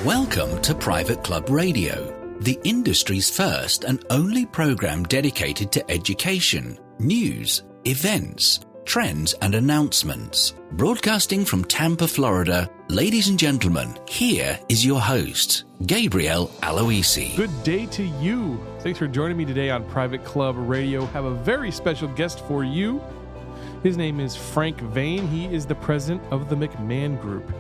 Welcome to Private Club Radio, the industry's first and only program dedicated to education, news, events, trends and announcements. Broadcasting from Tampa, Florida, ladies and gentlemen, here is your host, Gabriel Aloisi. Good day to you. Thanks for joining me today on Private Club Radio. Have a very special guest for you. His name is Frank Vane. He is the president of the McMahon Group.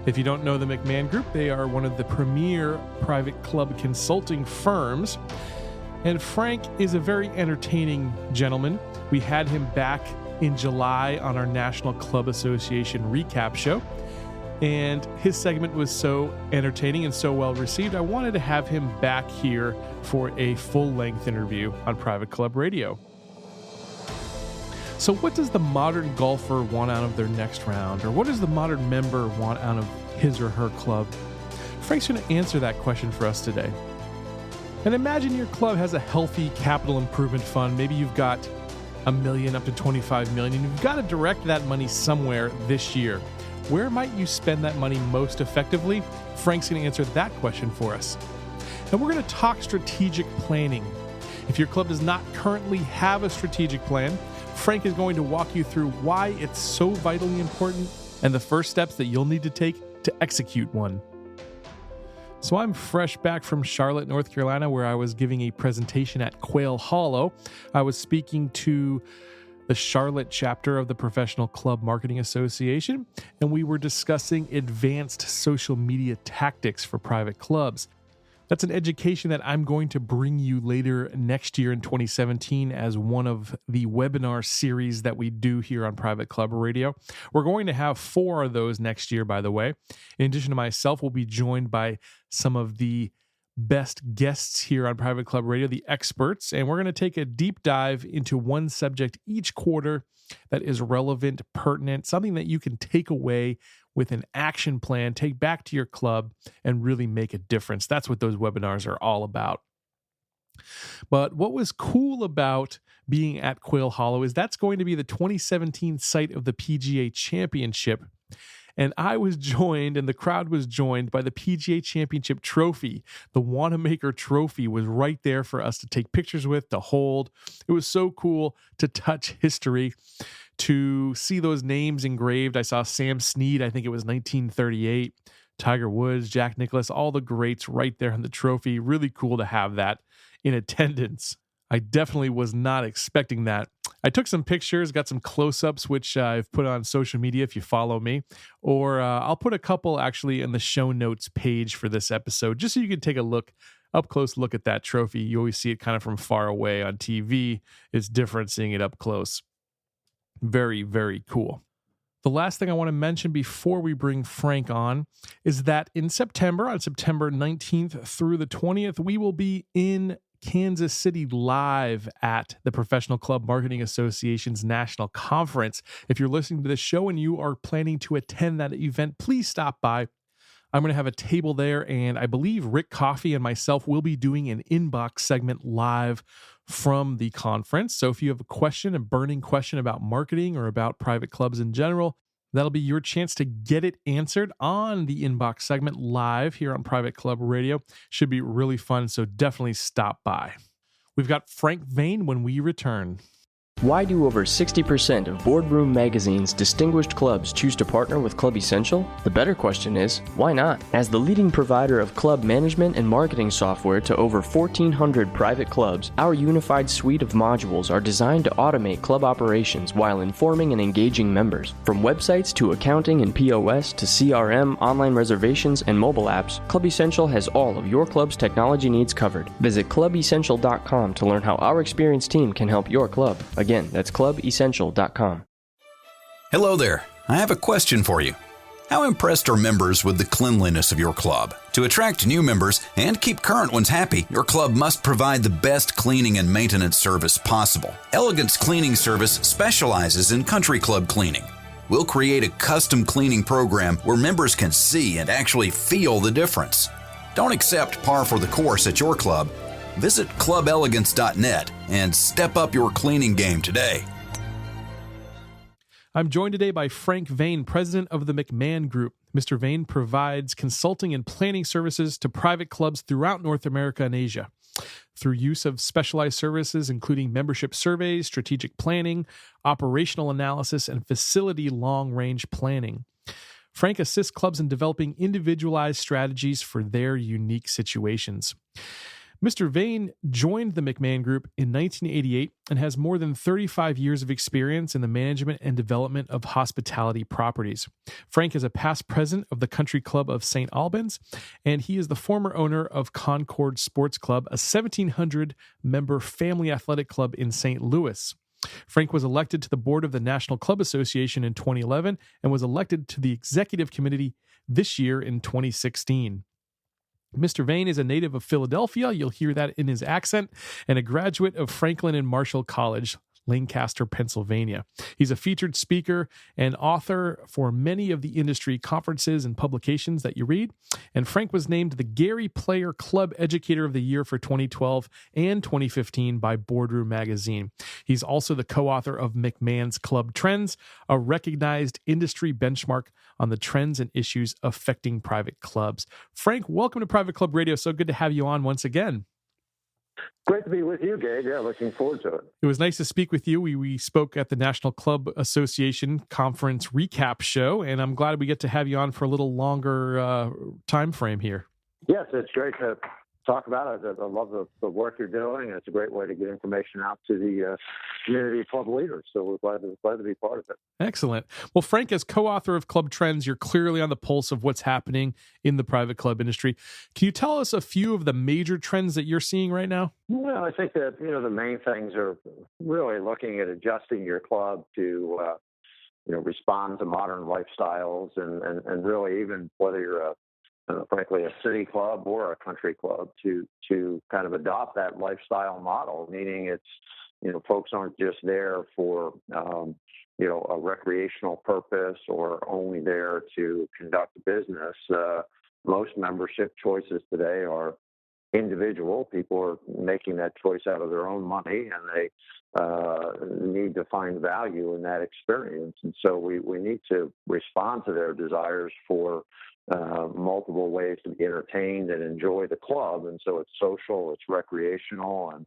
If you don't know the McMahon Group, they are one of the premier private club consulting firms. And Frank is a very entertaining gentleman. We had him back in July on our National Club Association recap show. And his segment was so entertaining and so well received, I wanted to have him back here for a full-length interview on Private Club Radio. So what does the modern golfer want out of their next round? Or what does the modern member want out of his or her club? Frank's going to answer that question for us today. And imagine your club has a healthy capital improvement fund. Maybe you've got $1 million up to $25 million, and you've got to direct that money somewhere this year. Where might you spend that money most effectively? Frank's going to answer that question for us. And we're going to talk strategic planning. If your club does not currently have a strategic plan, Frank is going to walk you through why it's so vitally important and the first steps that you'll need to take to execute one. So I'm fresh back from Charlotte, North Carolina, where I was giving a presentation at Quail Hollow. I was speaking to the Charlotte chapter of the Professional Club Marketing Association, and we were discussing advanced social media tactics for private clubs. That's an education that I'm going to bring you later next year in 2017 as one of the webinar series that we do here on Private Club Radio. We're going to have 4 of those next year, by the way. In addition to myself, we'll be joined by some of the best guests here on Private Club Radio, the experts, and we're going to take a deep dive into one subject each quarter that is relevant, pertinent, something that you can take away with an action plan, take back to your club, and really make a difference. That's what those webinars are all about. But what was cool about being at Quail Hollow is that's going to be the 2017 site of the PGA Championship. And I was joined, and the crowd was joined by the PGA Championship trophy. The Wanamaker trophy was right there for us to take pictures with, to hold. It was so cool to touch history, to see those names engraved. I saw Sam Snead, I think it was 1938, Tiger Woods, Jack Nicklaus, all the greats right there on the trophy. Really cool to have that in attendance. I definitely was not expecting that. I took some pictures, got some close-ups, which I've put on social media if you follow me, or I'll put a couple actually in the show notes page for this episode, just so you can take a look, up close look at that trophy. You always see it kind of from far away on TV. It's different seeing it up close. Very, very cool. The last thing I want to mention before we bring Frank on is that in September, on September 19th through the 20th, we will be in Kansas City live at the Professional Club Marketing Association's National Conference. If you're listening to this show and you are planning to attend that event, please stop by. I'm going to have a table there, and I believe Rick Coffey and myself will be doing an inbox segment live from the conference. So if you have a question, a burning question about marketing or about private clubs in general, that'll be your chance to get it answered on the inbox segment live here on Private Club Radio. Should be really fun, so definitely stop by. We've got Frank Vane when we return. Why do over 60% of Boardroom Magazine's distinguished clubs choose to partner with Club Essential? The better question is, why not? As the leading provider of club management and marketing software to over 1,400 private clubs, our unified suite of modules are designed to automate club operations while informing and engaging members. From websites to accounting and POS to CRM, online reservations, and mobile apps, Club Essential has all of your club's technology needs covered. Visit clubessential.com to learn how our experienced team can help your club. Again, that's clubessential.com. Hello there. I have a question for you. How impressed are members with the cleanliness of your club? To attract new members and keep current ones happy, your club must provide the best cleaning and maintenance service possible. Elegance Cleaning Service specializes in country club cleaning. We'll create a custom cleaning program where members can see and actually feel the difference. Don't accept par for the course at your club. Visit clubelegance.net and step up your cleaning game today. I'm joined today by Frank Vane, president of the McMahon Group. Mr. Vane provides consulting and planning services to private clubs throughout North America and Asia through use of specialized services, including membership surveys, strategic planning, operational analysis, and facility long-range planning. Frank assists clubs in developing individualized strategies for their unique situations. Mr. Vane joined the McMahon Group in 1988 and has more than 35 years of experience in the management and development of hospitality properties. Frank is a past president of the Country Club of St. Albans, and he is the former owner of Concord Sports Club, a 1,700-member family athletic club in St. Louis. Frank was elected to the board of the National Club Association in 2011 and was elected to the executive committee this year in 2016. Mr. Vane is a native of Philadelphia, you'll hear that in his accent, and a graduate of Franklin and Marshall College, Lancaster, Pennsylvania. He's a featured speaker and author for many of the industry conferences and publications that you read. And Frank was named the Gary Player Club Educator of the Year for 2012 and 2015 by Boardroom Magazine. He's also the co-author of McMahon's Club Trends, a recognized industry benchmark on the trends and issues affecting private clubs. Frank, welcome to Private Club Radio. So good to have you on once again. Great to be with you, Gabe. Yeah, looking forward to it. It was nice to speak with you. We spoke at the National Club Association Conference recap show, and I'm glad we get to have you on for a little longer time frame here. Yes, it's great to talk about it. I love the work you're doing, and it's a great way to get information out to the community club leaders. So we're glad to be part of it. Excellent. Well, Frank, as co-author of Club Trends, you're clearly on the pulse of what's happening in the private club industry. Can you tell us a few of the major trends that you're seeing right now? Well, I think that the main things are really looking at adjusting your club to respond to modern lifestyles, and really even whether you're frankly a city club or a country club to kind of adopt that lifestyle model, meaning it's folks aren't just there for a recreational purpose or only there to conduct business. Most membership choices today are individual. People are making that choice out of their own money, and they need to find value in that experience. And so we need to respond to their desires for multiple ways to be entertained and enjoy the club. And so it's social, it's recreational, and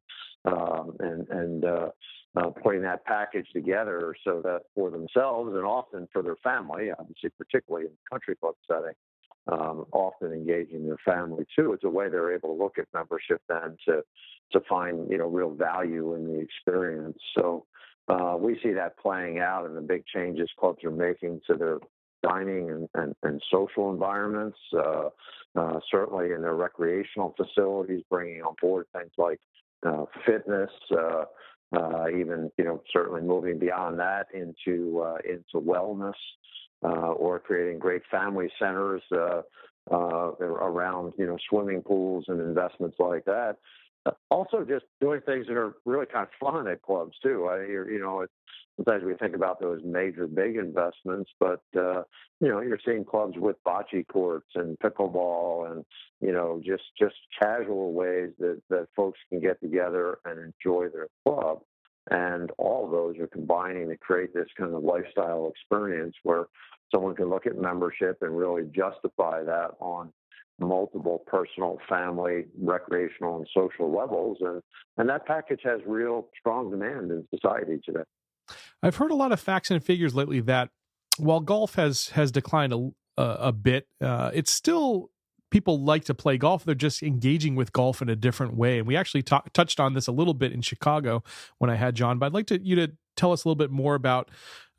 putting that package together so that for themselves and often for their family, obviously particularly in the country club setting, often engaging their family too. It's a way they're able to look at membership then to find real value in the experience. So we see that playing out in the big changes clubs are making to their dining and social environments, certainly in their recreational facilities, bringing on board things like fitness, even certainly moving beyond that into wellness, or creating great family centers around swimming pools and investments like that. Also, just doing things that are really kind of fun at clubs too. Sometimes we think about those major big investments, but you're seeing clubs with bocce courts and pickleball and just casual ways that folks can get together and enjoy their club. And all of those are combining to create this kind of lifestyle experience where someone can look at membership and really justify that on multiple personal, family, recreational, and social levels. And that package has real strong demand in society today. I've heard a lot of facts and figures lately that while golf has declined a bit, it's still, people like to play golf. They're just engaging with golf in a different way. And we actually touched on this a little bit in Chicago when I had John, but I'd like you to tell us a little bit more about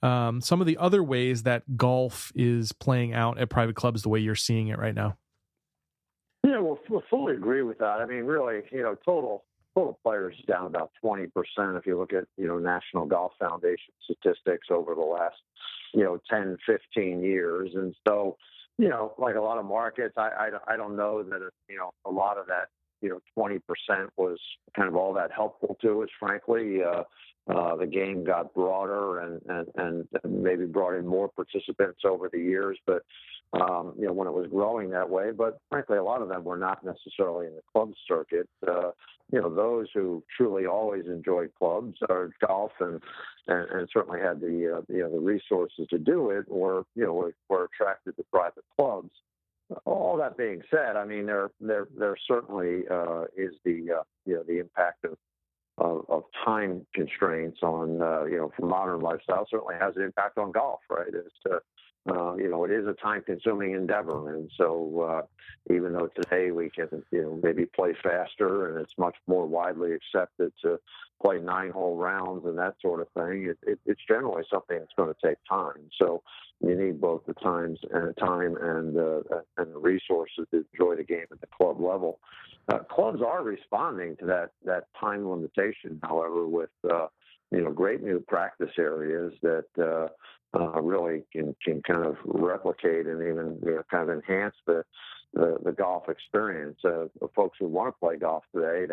some of the other ways that golf is playing out at private clubs the way you're seeing it right now. Yeah, we'll fully agree with that. I mean, really, total players is down about 20% if you look at, National Golf Foundation statistics over the last, 10, 15 years. And so, like a lot of markets, I don't know that, a lot of that 20% was kind of all that helpful to us, frankly. The game got broader and maybe brought in more participants over the years, but when it was growing that way. But frankly, a lot of them were not necessarily in the club circuit. Those who truly always enjoyed clubs or golf and certainly had the resources to do it, or were attracted to private clubs. All that being said, I mean, there certainly is the impact of time constraints on for modern lifestyle. Certainly has an impact on golf, right? It is a time-consuming endeavor, and so even though today we can maybe play faster and it's much more widely accepted to play 9-hole rounds and that sort of thing, it's generally something that's going to take time. So you need both the time and the resources to enjoy the game at the club level. Clubs are responding to that time limitation, however, with great new practice areas that really can kind of replicate and even kind of enhance the golf experience. Folks who want to play golf today,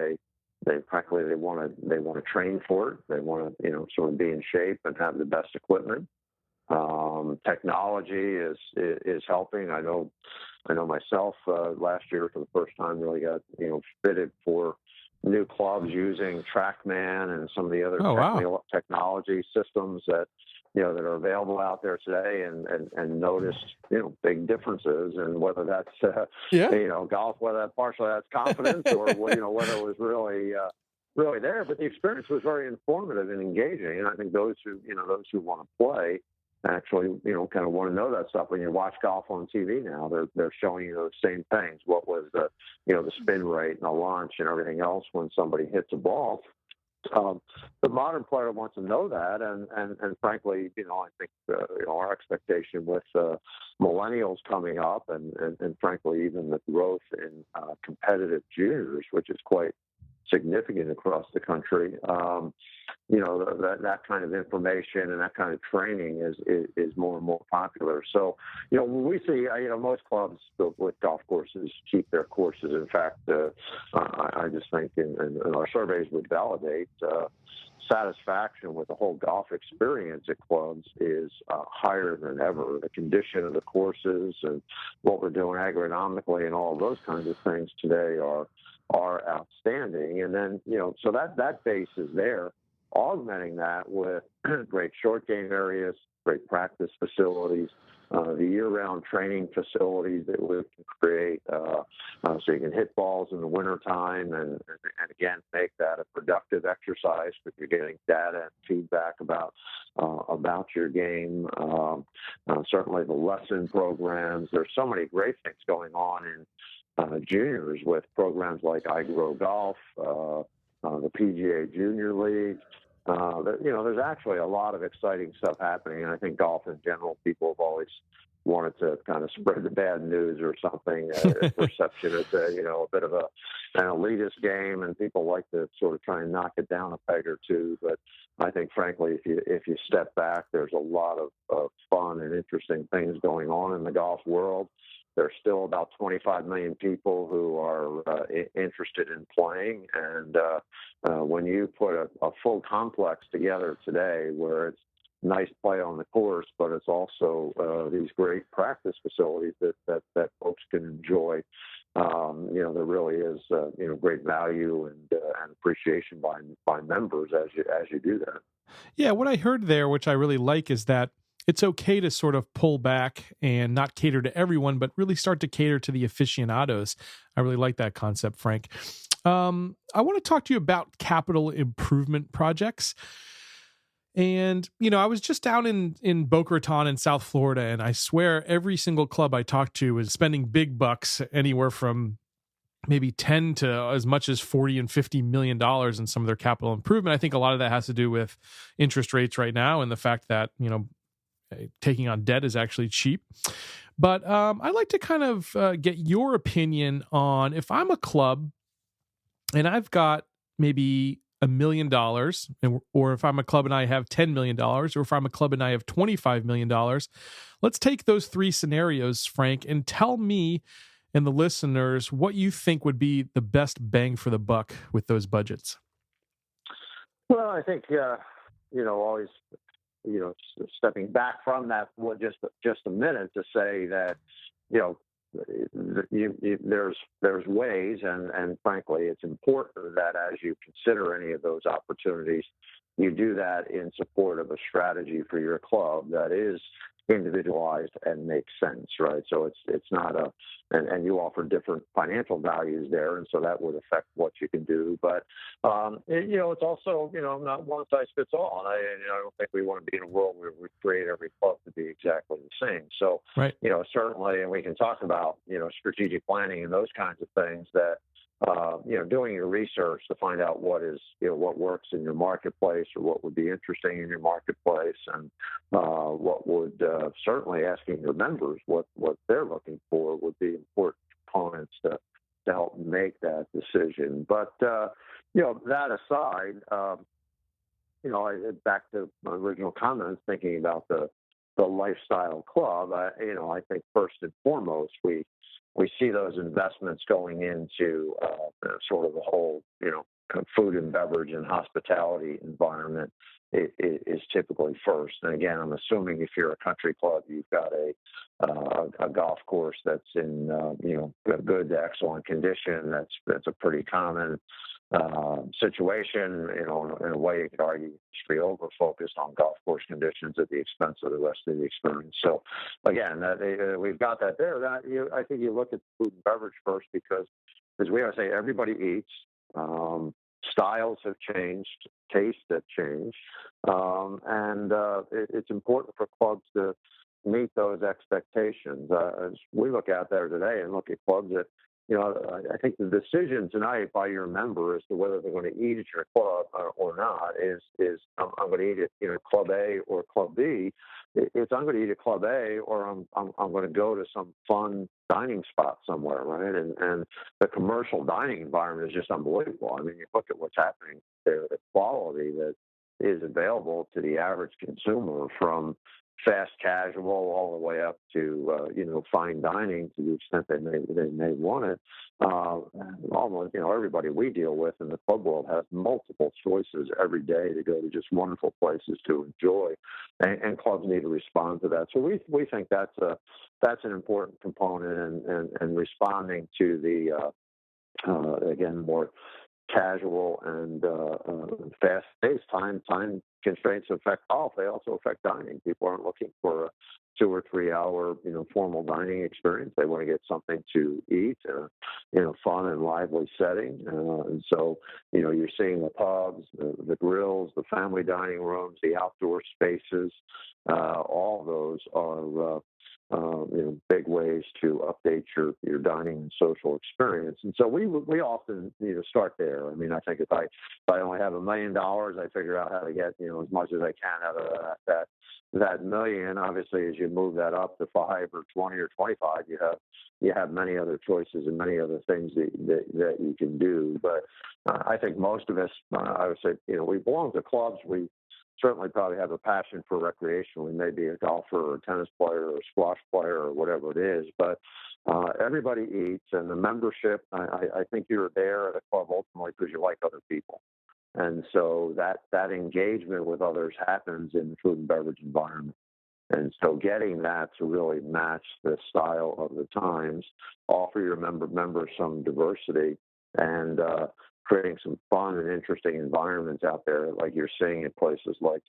they frankly want to train for it. They want to sort of be in shape and have the best equipment. Technology is helping. I know myself last year for the first time really got fitted for new clubs using TrackMan and some of the other technology systems that that are available out there today, and noticed big differences, and whether that's golf, whether that's partially that's confidence or whether it was really there. But the experience was very informative and engaging, and I think those who want to play actually kind of want to know that stuff. When you watch golf on TV now, they're showing you those same things. What was the spin rate and the launch and everything else when somebody hits a ball. The modern player wants to know that, and frankly, I think our expectation with millennials coming up, and frankly even the growth in competitive juniors, which is quite significant across the country. That kind of information and that kind of training is more and more popular. So, we see, most clubs with golf courses keep their courses. In fact, I just think, and our surveys would validate, satisfaction with the whole golf experience at clubs is higher than ever. The condition of the courses and what we're doing agronomically and all of those kinds of things today are outstanding. And then, so that base is there. Augmenting that with great short game areas, great practice facilities, the year-round training facilities that we can create, so you can hit balls in the wintertime and again make that a productive exercise because you're getting data and feedback about your game. Certainly the lesson programs. There's so many great things going on in juniors with programs like I Grow Golf, the PGA Junior League. There's actually a lot of exciting stuff happening, and I think golf in general, people have always wanted to kind of spread the bad news or something. Perception is a bit of an elitist game, and people like to sort of try and knock it down a peg or two. But I think, frankly, if you step back, there's a lot of fun and interesting things going on in the golf world. There's still about 25 million people who are interested in playing. And when you put a full complex together today where it's nice play on the course, but it's also these great practice facilities that folks can enjoy, there really is great value and appreciation by members as you do that. Yeah, what I heard there, which I really like, is that it's okay to sort of pull back and not cater to everyone, but really start to cater to the aficionados. I really like that concept, Frank. I want to talk to you about capital improvement projects. And, I was just down in Boca Raton in South Florida, and I swear every single club I talked to is spending big bucks, anywhere from maybe 10 to as much as 40 and $50 million in some of their capital improvement. I think a lot of that has to do with interest rates right now and the fact that, taking on debt is actually cheap. But I'd like to kind of get your opinion on, if I'm a club and I've got maybe $1 million, or if I'm a club and I have $10 million, or if I'm a club and I have $25 million. Let's take those three scenarios, Frank, and tell me and the listeners what you think would be the best bang for the buck with those budgets. Well, I think, always, stepping back from that for just a minute to say that, there's ways, and frankly, it's important that as you consider any of those opportunities, you do that in support of a strategy for your club that is individualized and makes sense, right? So it's not and you offer different financial values there, and so that would affect what you can do. But it's also not one size fits all, and I don't think we want to be in a world where we create every club to be exactly the same. So right. Certainly, and we can talk about strategic planning and those kinds of things that. Doing your research to find out what works in your marketplace or what would be interesting in your marketplace, and what would certainly asking your members what they're looking for would be important components to help make that decision. But that aside, back to my original comments, thinking about the lifestyle club, I think first and foremost we see those investments going into sort of the whole, food and beverage and hospitality environment is typically first. And again, I'm assuming if you're a country club, you've got a golf course that's in, good to excellent condition. That's a pretty common situation. In a way, you could argue industry over focused on golf course conditions at the expense of the rest of the experience. So, again, we've got that there. I think you look at food and beverage first because, as we always say, everybody eats. Styles have changed, tastes have changed, and it's important for clubs to meet those expectations. As we look out there today and look at clubs that, I think the decision tonight by your member as to whether they're going to eat at your club or not is I'm going to eat at Club A or Club B. It's I'm going to eat at Club A or I'm going to go to some fun dining spot somewhere, right? And the commercial dining environment is just unbelievable. I mean, you look at what's happening there, the quality that is available to the average consumer, from fast casual all the way up to fine dining to the extent they may want it. Almost everybody we deal with in the club world has multiple choices every day to go to just wonderful places to enjoy, and clubs need to respond to that. So we think that's an important component, and responding to the again more casual and fast-paced time constraints affect golf. They also affect dining. People aren't looking for a 2 or 3 hour formal dining experience. They want to get something to eat in a fun and lively setting. And so you're seeing the pubs, the grills, the family dining rooms, the outdoor spaces. All of those are big ways to update your dining and social experience. And so we often start there. I mean, I think if I only have $1 million, I figure out how to get as much as I can out of that million. Obviously, as you move that up to 5 or 20 or 25, you have many other choices and many other things that you can do. But I think most of us, I would say, we belong to clubs. We certainly probably have a passion for recreation. We may be a golfer or a tennis player or a squash player or whatever it is, but everybody eats, and the membership, I think you're there at a club ultimately because you like other people. And so that engagement with others happens in the food and beverage environment. And so getting that to really match the style of the times, offer your members some diversity, and creating some fun and interesting environments out there, like you're seeing at places like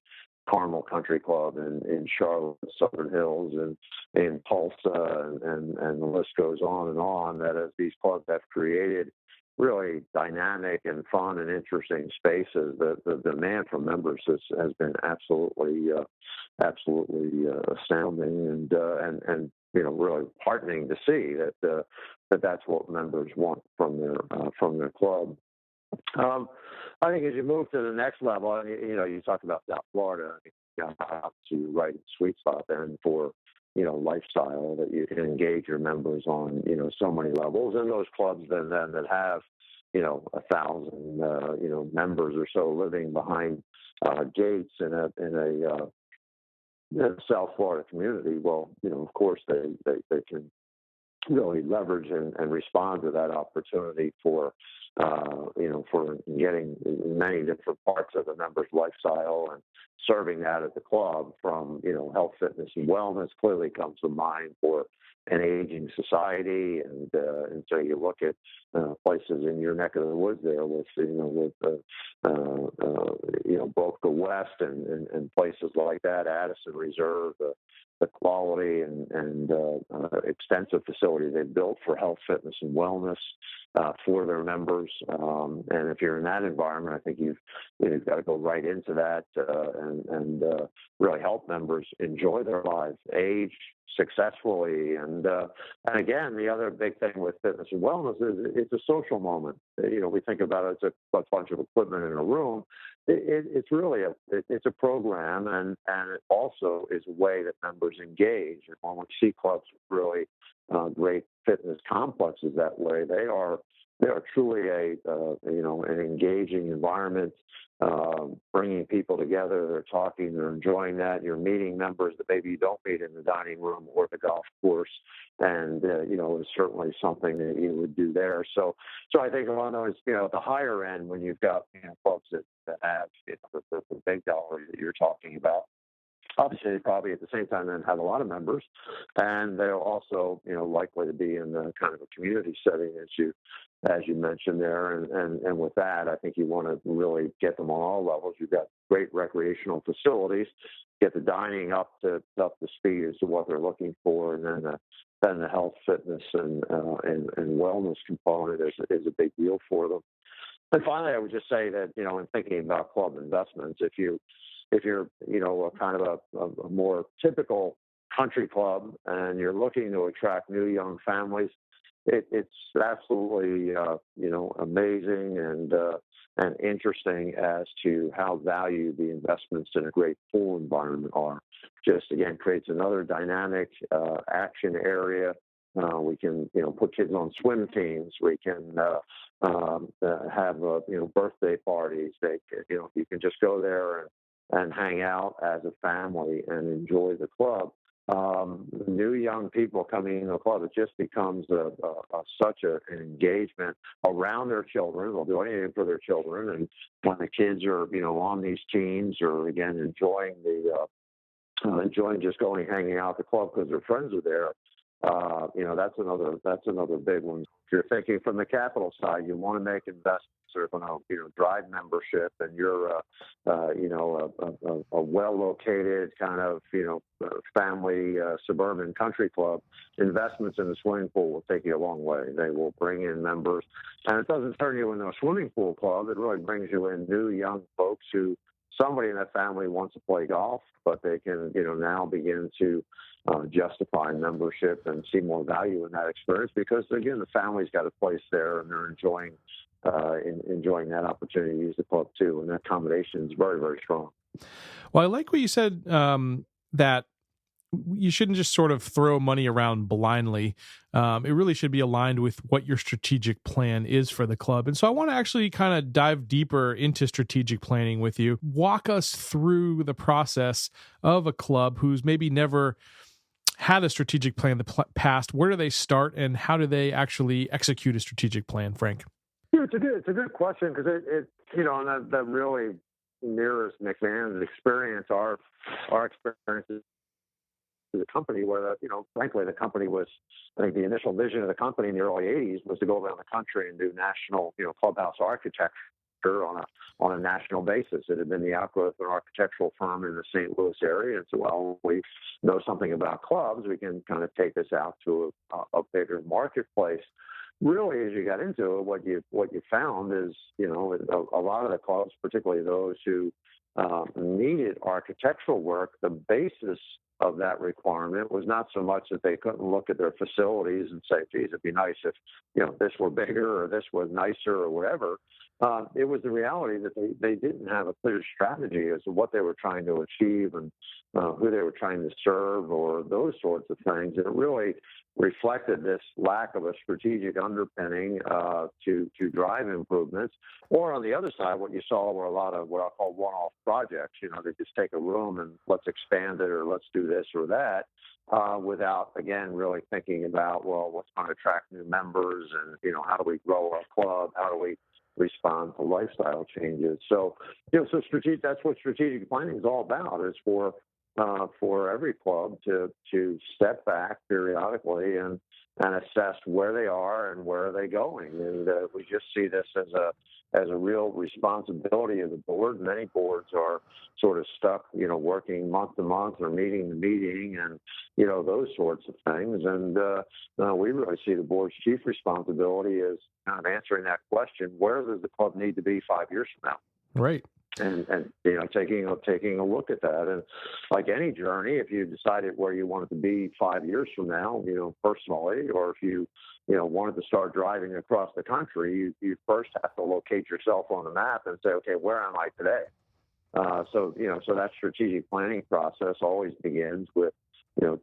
Carmel Country Club in Charlotte, Southern Hills, and in Tulsa, and the list goes on, that as these clubs have created really dynamic and fun and interesting spaces, the demand from members has been absolutely astounding, and really heartening to see that that's what members want from their club. I think as you move to the next level, you talk about South Florida, to right sweet spot then for lifestyle, that you can engage your members on so many levels, and those clubs then that have 1,000 members or so living behind gates in a South Florida community. Well, of course they can really leverage and respond to that opportunity for for getting many different parts of the member's lifestyle and serving that at the club from, health, fitness, and wellness clearly comes to mind for an aging society. And so you look at places in your neck of the woods there with, Boca West and places like that, Addison Reserve, the quality and extensive facility they've built for health, fitness, and wellness for their members. And if you're in that environment, I think you've got to go right into that and really help members enjoy their lives, age successfully. And again, the other big thing with fitness and wellness is it's a social moment. We think about it as a bunch of equipment in a room. It's really a program, and it also is a way that members engage. And when we see clubs with really great fitness complexes that way, they are truly an engaging environment, bringing people together. They're talking, they're enjoying that. You're meeting members that maybe you don't meet in the dining room or the golf course, and it's certainly something that you would do there. So I think on those, at the higher end, when you've got folks that have the big dollars that you're talking about. Obviously, they probably at the same time then have a lot of members, and they're also, likely to be in the kind of a community setting as you mentioned there. And with that, I think you want to really get them on all levels. You've got great recreational facilities, get the dining up to speed as to what they're looking for, and then the health, fitness, and wellness component is a big deal for them. And finally, I would just say that, in thinking about club investments, if you're a kind of a more typical country club and you're looking to attract new young families, it's absolutely amazing and interesting as to how valued the investments in a great pool environment are. Just again creates another dynamic action area. We can, put kids on swim teams. We can have birthday parties. You can just go there and hang out as a family and enjoy the club. New young people coming into the club, it just becomes such an engagement around their children. They'll do anything for their children, and when the kids are, on these teams or again enjoying just going hanging out at the club because their friends are there. That's another big one. If you're thinking from the capital side, you want to make investments that are going to, drive membership, and you're, a well-located kind of, family suburban country club. Investments in the swimming pool will take you a long way. They will bring in members, and it doesn't turn you into a swimming pool club. It really brings you in new young folks who. Somebody in that family wants to play golf, but they can, now begin to justify membership and see more value in that experience because, again, the family's got a place there and they're enjoying that opportunity to use the club too. And that combination is very, very strong. Well, I like what you said that you shouldn't just sort of throw money around blindly. It really should be aligned with what your strategic plan is for the club. And so I want to actually kind of dive deeper into strategic planning with you. Walk us through the process of a club who's maybe never had a strategic plan in the past. Where do they start and how do they actually execute a strategic plan, Frank? Yeah, it's a good question because it and that really mirrors McMahon's experience, our experiences. The company where, frankly, the company was, I think the initial vision of the company in the early 80s was to go around the country and do national, clubhouse architecture on a national basis. It had been the outgrowth of an architectural firm in the St. Louis area. And so, well, we know something about clubs. We can kind of take this out to a bigger marketplace. Really, as you got into it, what you found is, a lot of the clubs, particularly those who needed architectural work, the basis of that requirement was not so much that they couldn't look at their facilities and say, geez, it'd be nice if, this were bigger or this was nicer or whatever. It was the reality that they didn't have a clear strategy as to what they were trying to achieve and who they were trying to serve or those sorts of things. And it really reflected this lack of a strategic underpinning to drive improvements. Or on the other side, what you saw were a lot of what I call one-off projects. They just take a room and let's expand it, or let's do this or that, without, again, really thinking about, well, what's going to attract new members, and how do we grow our club? How do we respond to lifestyle changes? So, so strategic. That's what strategic planning is all about. Is for every club to step back periodically and assess where they are and where are they going. And we just see this as a real responsibility of the board. Many boards are sort of stuck, working month to month or meeting to meeting, and those sorts of things. And we really see the board's chief responsibility is kind of answering that question: where does the club need to be 5 years from now? Right. And taking a look at that. And like any journey, if you decided where you wanted to be 5 years from now, personally, or if you wanted to start driving across the country, you first have to locate yourself on the map and say, okay, where am I today? So that strategic planning process always begins with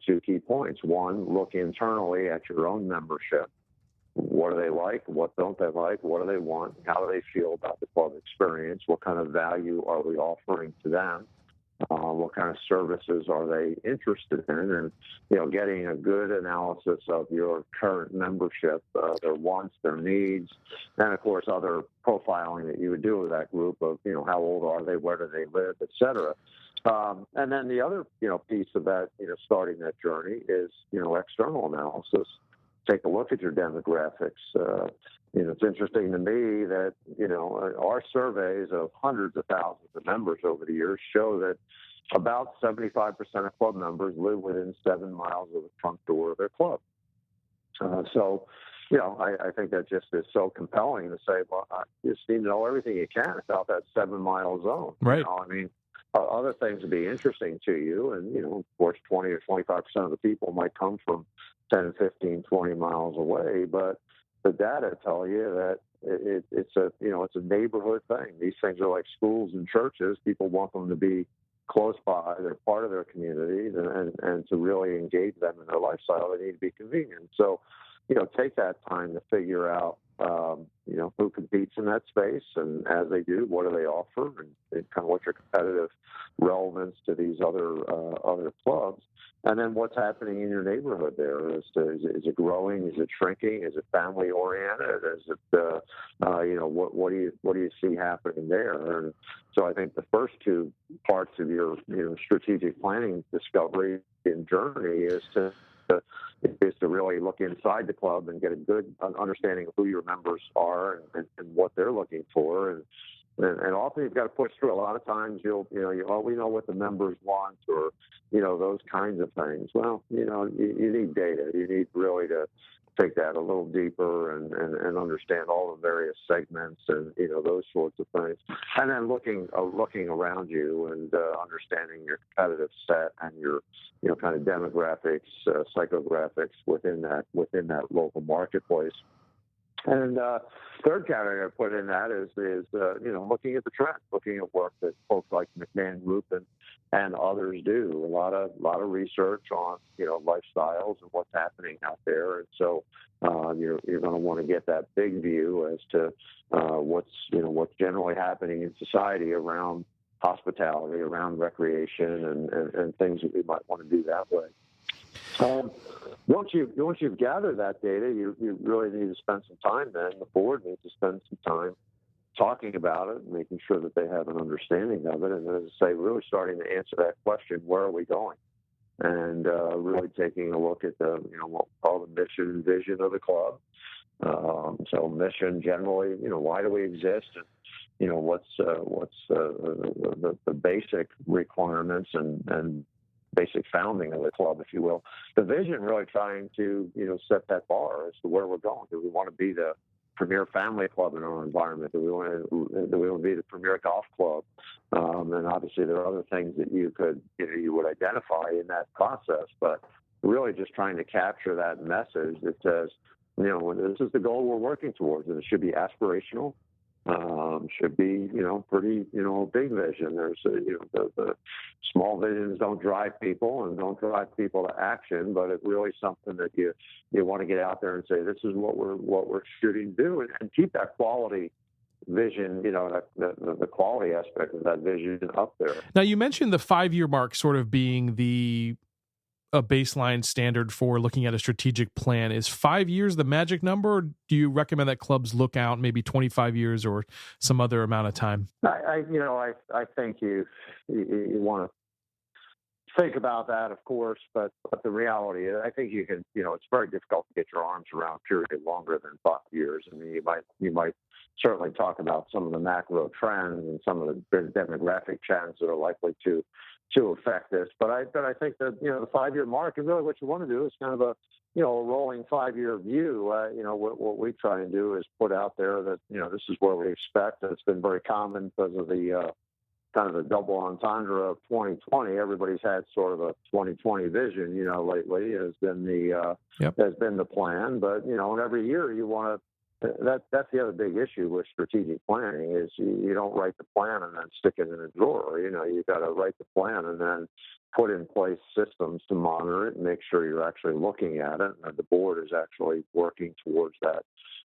two key points. One, look internally at your own membership. What do they like? What don't they like? What do they want? How do they feel about the club experience? What kind of value are we offering to them? What kind of services are they interested in? And, getting a good analysis of your current membership, their wants, their needs, and, of course, other profiling that you would do with that group of, how old are they, where do they live, et cetera. And then the other, piece of that, starting that journey is, external analysis. Take a look at your demographics. It's interesting to me that, our surveys of hundreds of thousands of members over the years show that about 75% of club members live within 7 miles of the front door of their club. So, I think that just is so compelling to say, well, you just need to know everything you can about that 7 mile zone. Right. Other things would be interesting to you. And, of course, 20 or 25% of the people might come from 10, 15, 20 miles away. But the data tell you that it's a neighborhood thing. These things are like schools and churches. People want them to be close by. They're part of their communities, and to really engage them in their lifestyle, they need to be convenient. So, take that time to figure out, who competes in that space, and as they do, what do they offer, and kind of what's your competitive relevance to these other clubs, and then what's happening in your neighborhood there. Is it growing? Is it shrinking? Is it family oriented? Is it what do you see happening there? And so I think the first two parts of your strategic planning discovery and journey is to really look inside the club and get a good understanding of who your members are and what they're looking for. And often you've got to push through. A lot of times we know what the members want, or, those kinds of things. Well, you need data. You need really to take that a little deeper and understand all the various segments and, those sorts of things. And then looking around you and understanding your competitive set and your, kind of demographics, psychographics within that local marketplace. And third category I put in that is looking at the trends, looking at work that folks like McMahon Group and others do. A lot of research on lifestyles and what's happening out there. And so you're going to want to get that big view as to what's generally happening in society around hospitality, around recreation, and things that we might want to do that way. Once you've gathered that data, you really need to spend some time. Then the board needs to spend some time talking about it, and making sure that they have an understanding of it, and as I say, really starting to answer that question: where are we going? And really taking a look at the what we call the mission and vision of the club. So mission generally, why do we exist? And what's the basic requirements and basic founding of the club, if you will. The vision really trying to, set that bar as to where we're going. Do we want to be the premier family club in our environment? Do we want to be the premier golf club? And obviously there are other things that you would identify in that process, but really just trying to capture that message that says, this is the goal we're working towards, and it should be aspirational. should be, pretty, big vision. There's, the small visions don't drive people and don't drive people to action, but it's really something that you want to get out there and say, this is what we're shooting to do, and keep that quality vision, the quality aspect of that vision up there. Now, you mentioned the 5-year mark sort of being a baseline standard for looking at a strategic plan. Is 5 years the magic number, or do you recommend that clubs look out maybe 25 years or some other amount of time? I think you want to think about that, of course, but the reality is, I think you can, it's very difficult to get your arms around a period longer than 5 years. I mean, you might certainly talk about some of the macro trends and some of the demographic trends that are likely to affect this. But I think that, the 5-year mark, and really what you want to do is kind of a rolling 5-year view. What we try and do is put out there that, this is where we expect. And it's been very common because of the kind of the double entendre of 2020. Everybody's had sort of a 2020 vision, lately has been the plan. But, and every year you want to, that's the other big issue with strategic planning is you don't write the plan and then stick it in a drawer. You've got to write the plan and then put in place systems to monitor it and make sure you're actually looking at it, and the board is actually working towards that,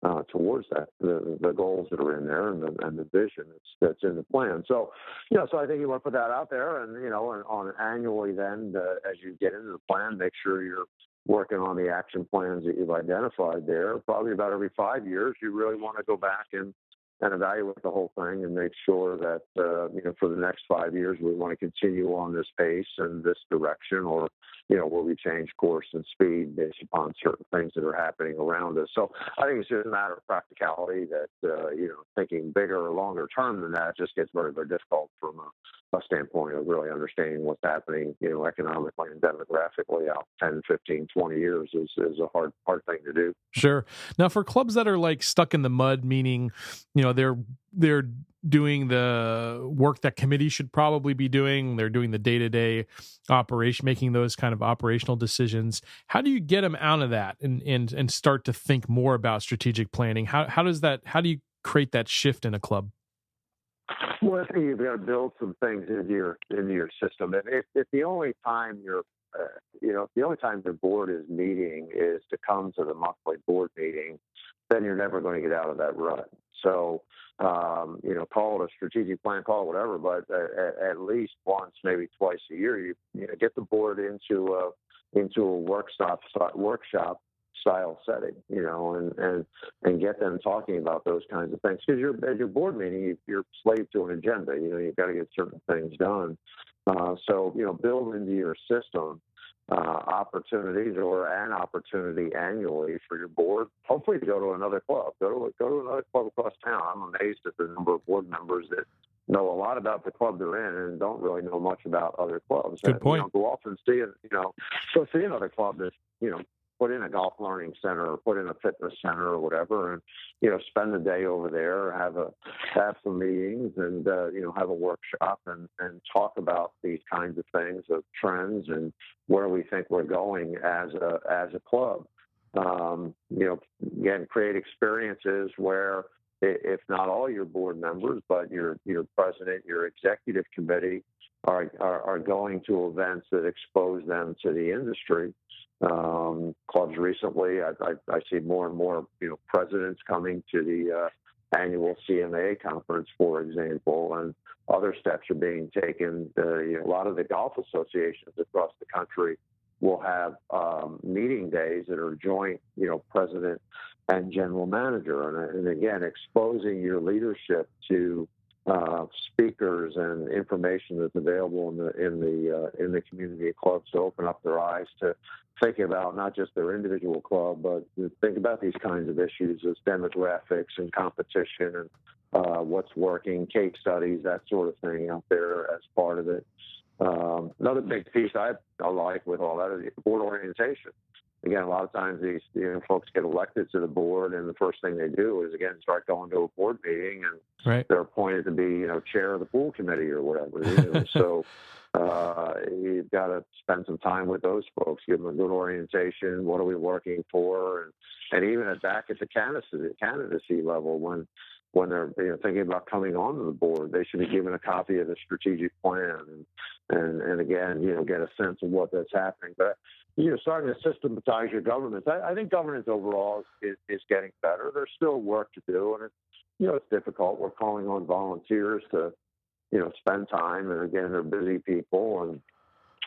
the goals that are in there and the vision that's in the plan. So, so I think you want to put that out there, and on annually then, as you get into the plan, make sure you're working on the action plans that you've identified there. Probably about every 5 years, you really want to go back and evaluate the whole thing and make sure that, for the next 5 years, we want to continue on this pace and this direction, or, will we change course and speed based upon certain things that are happening around us. So I think it's just a matter of practicality that, thinking bigger or longer term than that just gets very, very difficult from a standpoint of really understanding what's happening, economically and demographically out 10, 15, 20 years is a hard thing to do. Sure. Now, for clubs that are like stuck in the mud, meaning, they're doing the work that committees should probably be doing, they're doing the day-to-day operation, making those kind of operational decisions. How do you get them out of that and start to think more about strategic planning? How do you create that shift in a club? Well, I think you've got to build some things into your system. If the only time if the only time the board is meeting is to come to the monthly board meeting, then you're never going to get out of that rut. So, call it a strategic plan, call it whatever, but at least once, maybe twice a year, you get the board into a workshop style setting, and get them talking about those kinds of things. Because at your board meeting, you're slave to an agenda. You've got to get certain things done. So build into your system opportunities or an opportunity annually for your board, hopefully to go to another club, go to another club across town. I'm amazed at the number of board members that know a lot about the club they're in and don't really know much about other clubs. Good point. Go off and go see another club that's, put in a golf learning center or put in a fitness center or whatever, and spend the day over there, have some meetings, and have a workshop and talk about these kinds of things, of trends and where we think we're going as a club. Again, create experiences where, if not all your board members, but your president, your executive committee are going to events that expose them to the industry. Clubs recently, I see more and more, presidents coming to the annual CMA conference, for example, and other steps are being taken. A lot of the golf associations across the country will have meeting days that are joint, president and general manager, and again, exposing your leadership to speakers and information that's available in the community of clubs to open up their eyes to thinking about not just their individual club, but think about these kinds of issues as demographics and competition and what's working, case studies, that sort of thing out there as part of it. Another big piece I like with all that is board orientation. Again, a lot of times these folks get elected to the board, and the first thing they do is, again, start going to a board meeting, and they're appointed to be, chair of the pool committee or whatever. So you've got to spend some time with those folks, give them a good orientation. What are we working for? And even back at the candidacy level, when when they're thinking about coming onto the board. They should be given a copy of the strategic plan and again, get a sense of what that's happening. But starting to systematize your governance. I think governance overall is getting better. There's still work to do, and it's difficult. We're calling on volunteers to spend time, and again, they're busy people and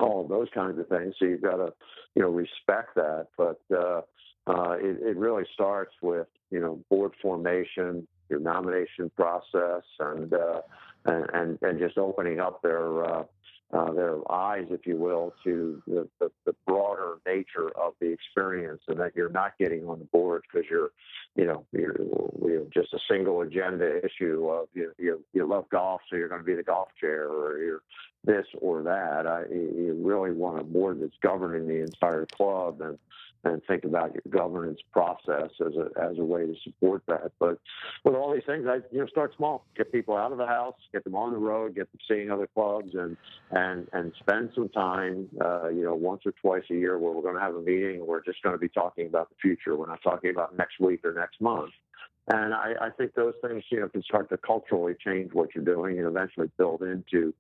all of those kinds of things. So you've got to respect that. But it really starts with board formation, your nomination process, and just opening up their eyes, if you will, to the broader nature of the experience, and that you're not getting on the board because you're just a single agenda issue of you love golf, so you're going to be the golf chair, or you're this or that. You really want a board that's governing the entire club and think about your governance process as a way to support that. But with all these things, start small. Get people out of the house, get them on the road, get them seeing other clubs, and spend some time, once or twice a year where we're going to have a meeting. We're just going to be talking about the future. We're not talking about next week or next month. And I think those things, can start to culturally change what you're doing and eventually build into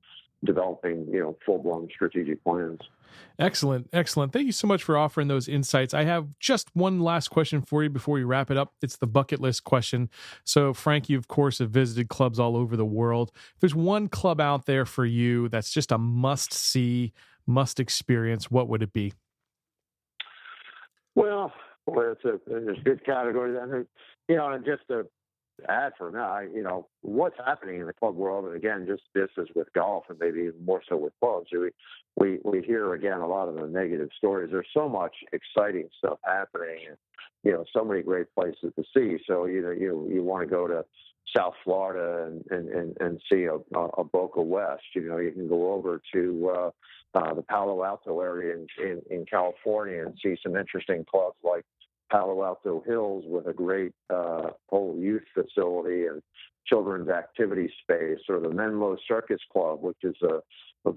developing, full-blown strategic plans. Excellent. Thank you so much for offering those insights. I have just one last question for you before we wrap it up. It's the bucket list question. So, Frank, you, of course, have visited clubs all over the world. If there's one club out there for you that's just a must-see, must-experience, what would it be? Well, there's good categories. And just to add for now, what's happening in the club world, and again, just this is with golf and maybe even more so with clubs. We hear, again, a lot of the negative stories. There's so much exciting stuff happening and, so many great places to see. So, you want to go to South Florida and see a Boca West. You can go over to the Palo Alto area in California and see some interesting clubs like Palo Alto Hills with a great whole youth facility and children's activity space, or the Menlo Circus Club, which is a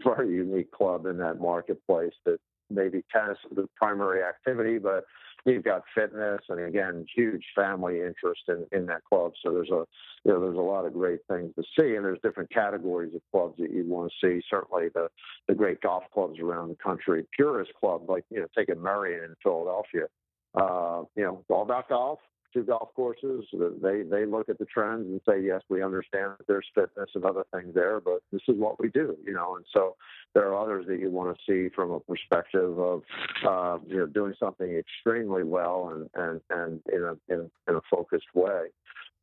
very unique club in that marketplace that maybe tennis is the primary activity, but you've got fitness and, again, huge family interest in that club. So there's a lot of great things to see, and there's different categories of clubs that you want to see. Certainly the great golf clubs around the country. Purist Club, like, take a Merion in Philadelphia. It's all about golf, 2 golf courses. They look at the trends and say, yes, we understand that there's fitness and other things there, but this is what we do, and so there are others that you want to see from a perspective of, doing something extremely well and in a focused way.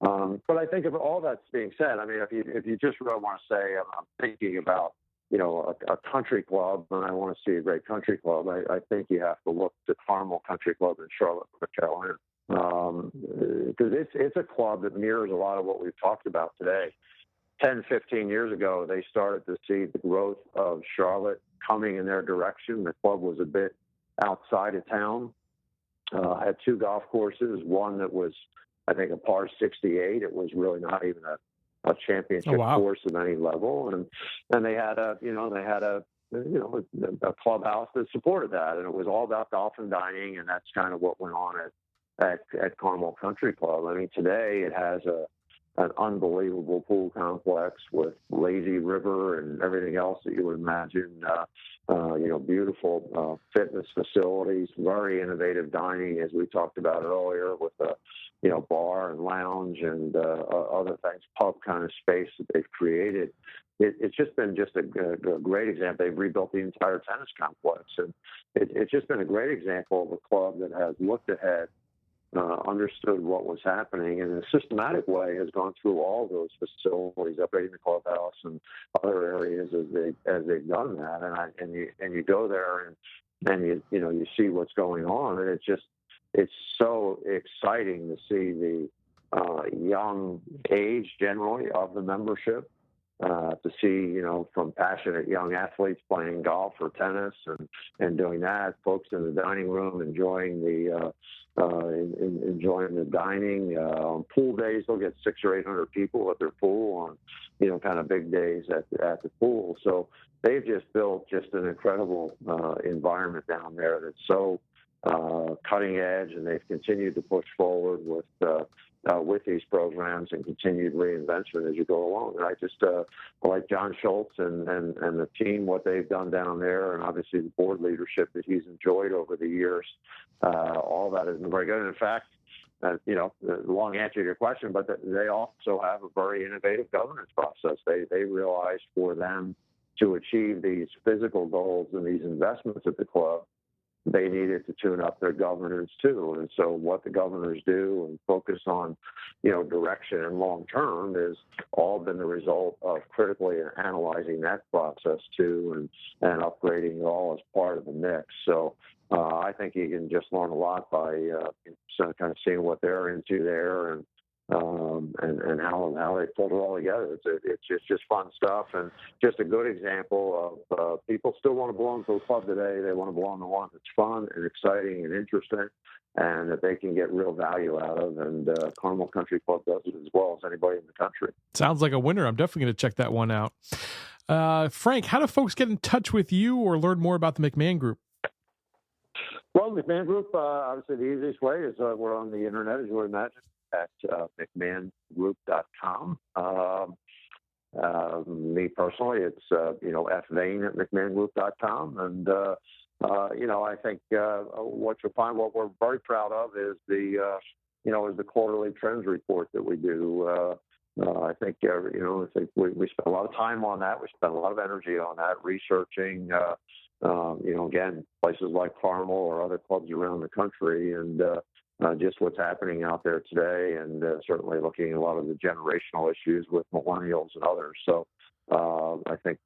But I think of all that's being said, if you just really want to say, I'm thinking about, a country club, and I want to see a great country club, I think you have to look to Carmel Country Club in Charlotte, North Carolina. Because it's a club that mirrors a lot of what we've talked about today. 10, 15 years ago, they started to see the growth of Charlotte coming in their direction. The club was a bit outside of town, had 2 golf courses, one that was, I think, a par 68. It was really not even a championship course of any level, and they had a clubhouse that supported that, and it was all about golf and dining, and that's kind of what went on at Carmel Country Club. Today it has an unbelievable pool complex with lazy river and everything else that you would imagine. Beautiful fitness facilities, very innovative dining, as we talked about earlier, with a bar and lounge and other things, pub kind of space that they've created. It's just been a great example. They've rebuilt the entire tennis complex, and it's just been a great example of a club that has looked ahead, understood what was happening, and in a systematic way has gone through all those facilities, upgrading the clubhouse and other areas as they've done that. And you go there and you see what's going on, and it's so exciting to see the young age generally of the membership, to see, from passionate young athletes playing golf or tennis and doing that, folks in the dining room enjoying the dining. On pool days, they'll get 600 or 800 people at their pool on, kind of big days at the pool. So they've just built an incredible environment down there that's so cutting edge, and they've continued to push forward with these programs and continued reinvention as you go along. And I just like John Schultz and the team, what they've done down there, and obviously the board leadership that he's enjoyed over the years. All that has been very good. And in fact, the long answer to your question, but they also have a very innovative governance process. They realized for them to achieve these physical goals and these investments at the club, they needed to tune up their governance too. And so what the governors do and focus on, direction and long term is all been the result of critically analyzing that process too and upgrading it all as part of the mix. So I think you can just learn a lot by kind of seeing what they're into there and how they pulled it all together. It's just fun stuff, and just a good example of people still want to belong to a club today. They want to belong to one that's fun and exciting and interesting, and that they can get real value out of. And Carmel Country Club does it as well as anybody in the country. Sounds like a winner. I'm definitely going to check that one out. Frank, how do folks get in touch with you or learn more about the McMahon Group? Well, the McMahon Group, obviously the easiest way is we're on the internet, as you would imagine, at McMahonGroup.com. Me personally, it's fvane at McMahonGroup.com, and I think what you'll find, what we're very proud of, is the quarterly trends report that we do. I think we spend a lot of time on that. We spend a lot of energy on that, researching. Again, places like Carmel or other clubs around the country, and just what's happening out there today, and certainly looking at a lot of the generational issues with millennials and others. So I think,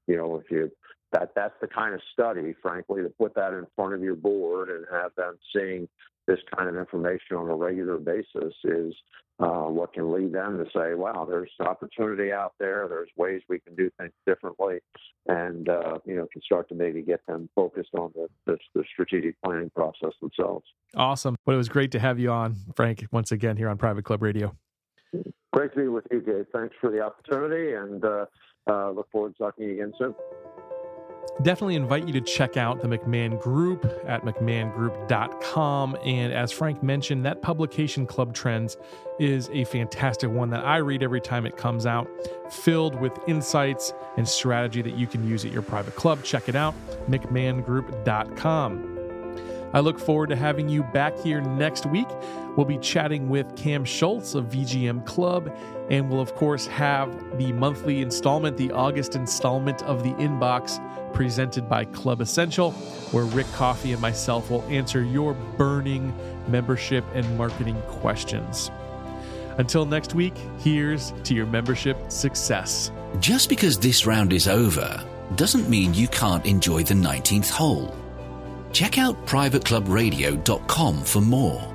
that's the kind of study, frankly, to put that in front of your board and have them seeing this kind of information on a regular basis is what can lead them to say, wow, there's opportunity out there. There's ways we can do things differently, and, can start to maybe get them focused on the strategic planning process themselves. Awesome. Well, it was great to have you on, Frank, once again here on Private Club Radio. Great to be with you, Gabe. Thanks for the opportunity, and look forward to talking to you again soon. Definitely invite you to check out the McMahon Group at McMahonGroup.com. And as Frank mentioned, that publication, Club Trends, is a fantastic one that I read every time it comes out, filled with insights and strategy that you can use at your private club. Check it out, McMahonGroup.com. I look forward to having you back here next week. We'll be chatting with Cam Schultz of VGM Club, and we'll, of course, have the monthly installment, the August installment of The Inbox, presented by Club Essential, where Rick Coffey and myself will answer your burning membership and marketing questions. Until next week, here's to your membership success. Just because this round is over doesn't mean you can't enjoy the 19th hole. Check out privateclubradio.com for more.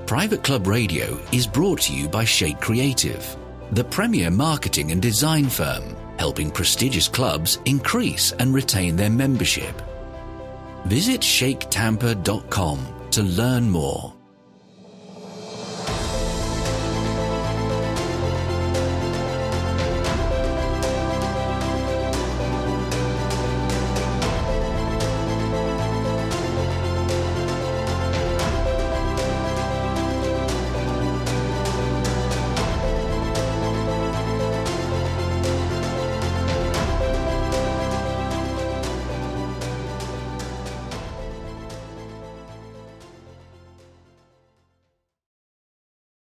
Private Club Radio is brought to you by Shake Creative, the premier marketing and design firm, helping prestigious clubs increase and retain their membership. Visit shaketampa.com to learn more.